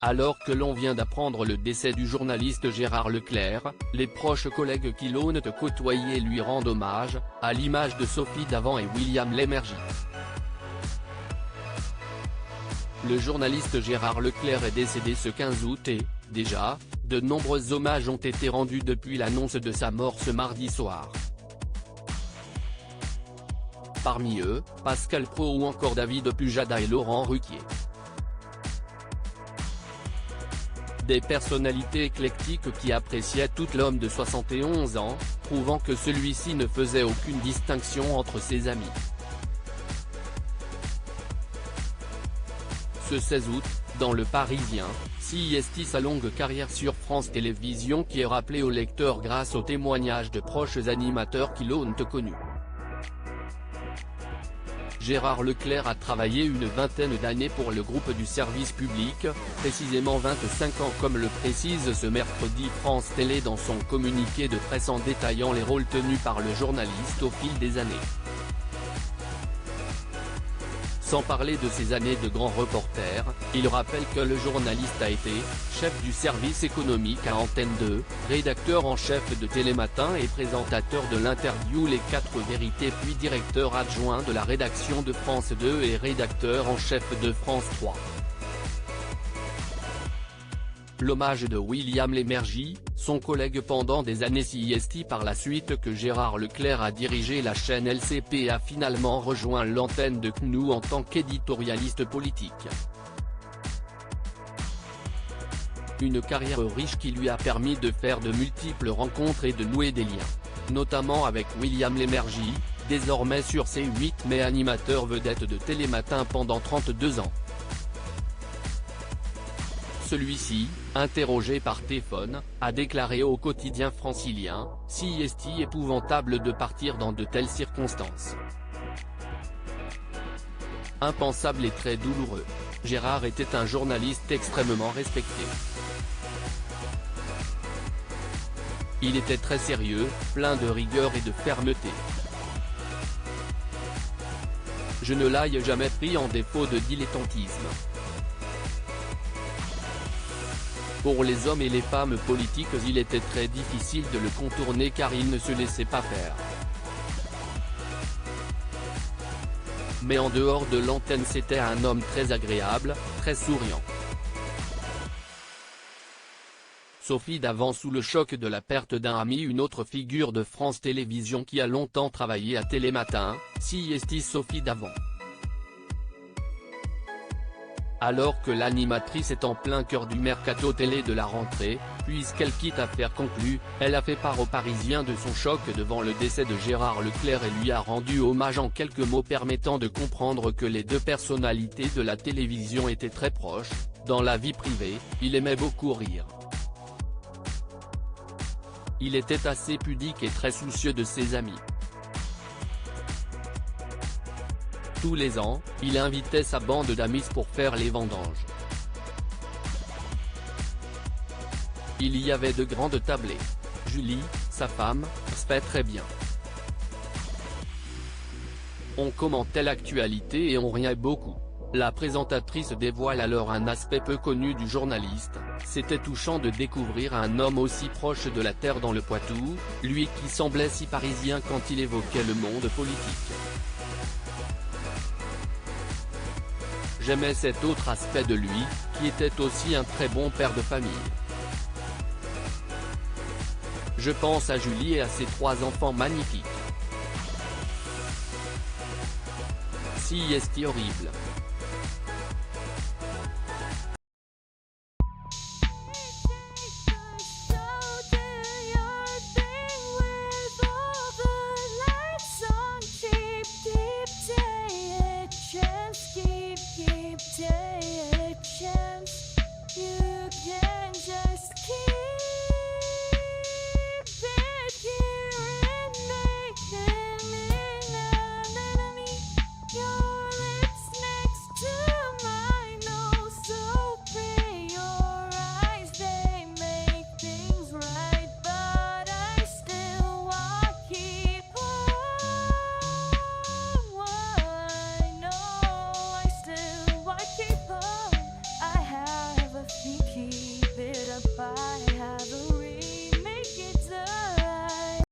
Alors que l'on vient d'apprendre le décès du journaliste Gérard Leclerc, les proches collègues qui l'ont côtoyé lui rendent hommage, à l'image de Sophie Davant et William Lémergie. Le journaliste Gérard Leclerc est décédé ce 15 août et, déjà, de nombreux hommages ont été rendus depuis l'annonce de sa mort ce mardi soir. Parmi eux, Pascal Praud ou encore David Pujada et Laurent Ruquier. Des personnalités éclectiques qui appréciaient tout l'homme de 71 ans, prouvant que celui-ci ne faisait aucune distinction entre ses amis. Ce 16 août, dans Le Parisien, CIST sa longue carrière sur France Télévisions qui est rappelée aux lecteurs grâce aux témoignages de proches animateurs qui l'ont connu. Gérard Leclerc a travaillé une vingtaine d'années pour le groupe du service public, précisément 25 ans comme le précise ce mercredi France Télé dans son communiqué de presse en détaillant les rôles tenus par le journaliste au fil des années. Sans parler de ses années de grand reporter, il rappelle que le journaliste a été chef du service économique à Antenne 2, rédacteur en chef de Télématin et présentateur de l'interview Les 4 Vérités puis directeur adjoint de la rédaction de France 2 et rédacteur en chef de France 3. L'hommage de William Lémergie, son collègue pendant des années CIST par la suite que Gérard Leclerc a dirigé la chaîne LCP et a finalement rejoint l'antenne de CNews en tant qu'éditorialiste politique. Une carrière riche qui lui a permis de faire de multiples rencontres et de nouer des liens, notamment avec William Lémergie, désormais sur C8 mais animateur vedette de Télématin pendant 32 ans. Celui-ci, interrogé par téléphone, a déclaré au quotidien francilien, « CIST épouvantable de partir dans de telles circonstances. Impensable et très douloureux. Gérard était un journaliste extrêmement respecté. Il était très sérieux, plein de rigueur et de fermeté. Je ne l'ai jamais pris en défaut de dilettantisme. Pour les hommes et les femmes politiques il était très difficile de le contourner car il ne se laissait pas faire. Mais en dehors de l'antenne c'était un homme très agréable, très souriant. » Sophie Davant sous le choc de la perte d'un ami. Une autre figure de France Télévisions qui a longtemps travaillé à Télématin, CIST Sophie Davant. Alors que l'animatrice est en plein cœur du mercato télé de la rentrée, puisqu'elle quitte Affaires conclues, elle a fait part aux Parisiens de son choc devant le décès de Gérard Leclerc et lui a rendu hommage en quelques mots permettant de comprendre que les deux personnalités de la télévision étaient très proches. Dans la vie privée, il aimait beaucoup rire. Il était assez pudique et très soucieux de ses amis. Tous les ans, il invitait sa bande d'amis pour faire les vendanges. Il y avait de grandes tablées. Julie, sa femme, se fait très bien. On commentait l'actualité et on riait beaucoup. La présentatrice dévoile alors un aspect peu connu du journaliste. C'était touchant de découvrir un homme aussi proche de la terre dans le Poitou, lui qui semblait si parisien quand il évoquait le monde politique. J'aimais cet autre aspect de lui, qui était aussi un très bon père de famille. Je pense à Julie et à ses 3 enfants magnifiques. CIST horrible.